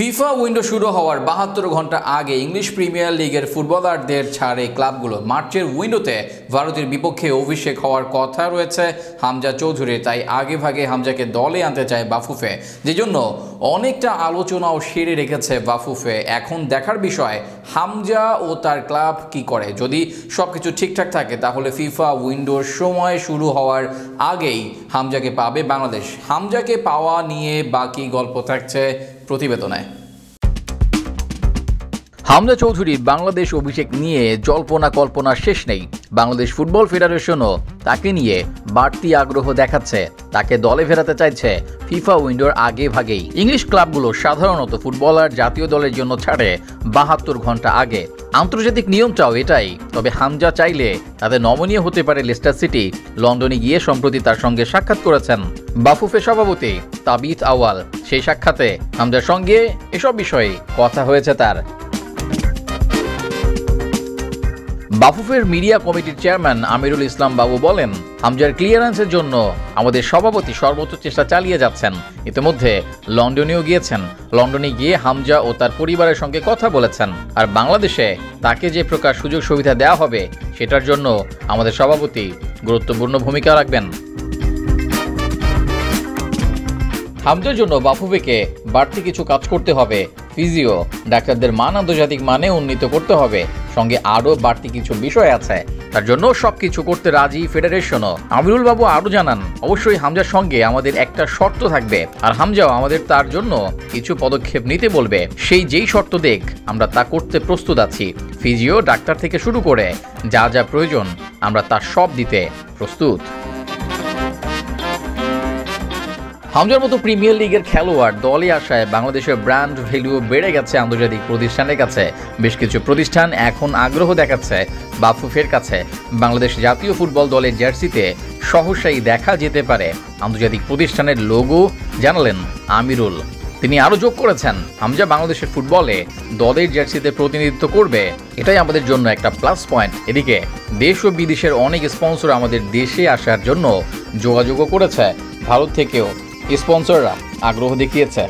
FIFA window শুরু হওয়ার ৭২ ঘন্টা আগে ইংলিশ প্রিমিয়ার লিগের ফুটবলারদের ছাড়ে ক্লাবগুলো। মার্চের উইন্ডোতে ভারতের বিপক্ষে অভিষেক হওয়ার কথা রয়েছে হামজা চৌধুরীর, তাই আগে ভাগে হামজাকে দলে আনতে চায় বাফুফে, যেজন্য অনেকটা আলোচনাও সেরে রেখেছে বাফুফে। এখন দেখার বিষয় হামজা ও তার ক্লাব কি করে। যদি সবকিছু ঠিকঠাক থাকে তাহলে ফিফা উইন্ডোর সময় শুরু হওয়ার আগেই হামজাকে পাবে বাংলাদেশ। হামজাকে পাওয়া নিয়ে বাকি গল্প থাকছে প্রতিবেদনে। হামজা চৌধুরীর বাংলাদেশ অভিষেক নিয়ে জল্পনা কল্পনা শেষ নেই। বাংলাদেশ ফুটবল ফেডারেশনও তাকে নিয়ে বাড়তি আগ্রহ দেখাচ্ছে, তাকে দলে ফেরাতে চাইছে ফিফা উইন্ডোর আগে ভাগেই। ইংলিশ ক্লাবগুলো সাধারণত ফুটবলার জাতীয় দলের জন্য ছাড়ে ৭২ ঘন্টা আগে। আন্তর্জাতিক নিয়মটাও এটাই। তবে হামজা চাইলে তাদের নমনীয় হতে পারে লেস্টার সিটি। লন্ডনে গিয়ে সম্প্রতি তার সঙ্গে সাক্ষাৎ করেছেন বাফুফে সভাপতি তাবিথ আওয়াল। সেই সাক্ষাতে হামজার সঙ্গে এসব বিষয়ে কথা হয়েছে তার। বাফুফের মিডিয়া কমিটির চেয়ারম্যান আমিরুল ইসলাম বাবু বলেন, হামজার ক্লিয়ারেন্সের জন্য আমাদের সভাপতি সর্বোচ্চ চেষ্টা চালিয়ে যাচ্ছেন। ইতিমধ্যে লন্ডনেও গিয়েছেন। লন্ডনে গিয়ে হামজা ও তার পরিবারের সঙ্গে কথা বলেছেন। আর বাংলাদেশে তাকে যে প্রকার সুযোগ সুবিধা দেওয়া হবে সেটার জন্য আমাদের সভাপতি গুরুত্বপূর্ণ ভূমিকা রাখবেন। হামজার জন্য বাফুফেকে বাড়তি কিছু কাজ করতে হবে। ফিজিও ডাক্তারদের মান আন্তর্জাতিক মানে উন্নীত করতে হবে। সঙ্গে আরও বাড়তি কিছু বিষয় আছে, তার জন্য সবকিছু করতে রাজি ফেডারেশনও। আমিরুল বাবু আরও জানান, অবশ্যই হামজার সঙ্গে আমাদের একটা শর্ত থাকবে, আর হামজাও আমাদের তার জন্য কিছু পদক্ষেপ নিতে বলবে। যেই শর্ত দেখ আমরা তা করতে প্রস্তুত আছি। ফিজিও ডাক্তার থেকে শুরু করে যা যা প্রয়োজন আমরা তা সব দিতে প্রস্তুত। হামজার মতো প্রিমিয়ার লিগের খেলোয়াড় দলে আসায় বাংলাদেশের ব্র্যান্ড ভ্যালু বেড়ে গেছে আন্তর্জাতিক প্রতিষ্ঠানের কাছে। বেশ কিছু প্রতিষ্ঠান এখন আগ্রহ দেখাচ্ছে বাফুফের কাছে। বাংলাদেশ জাতীয় ফুটবল দলের জার্সিতে সহসাই দেখা যেতে পারে আন্তর্জাতিক প্রতিষ্ঠানের লোগো, জানালেন আমিরুল। তিনি আরও যোগ করেছেন, হামজা বাংলাদেশের ফুটবলে দলের জার্সিতে প্রতিনিধিত্ব করবে, এটাই আমাদের জন্য একটা প্লাস পয়েন্ট। এদিকে দেশ ও বিদেশের অনেক স্পন্সর আমাদের দেশে আসার জন্য যোগাযোগও করেছে। ভারত থেকেও স্পন্সররা আগ্রহ দেখিয়েছে।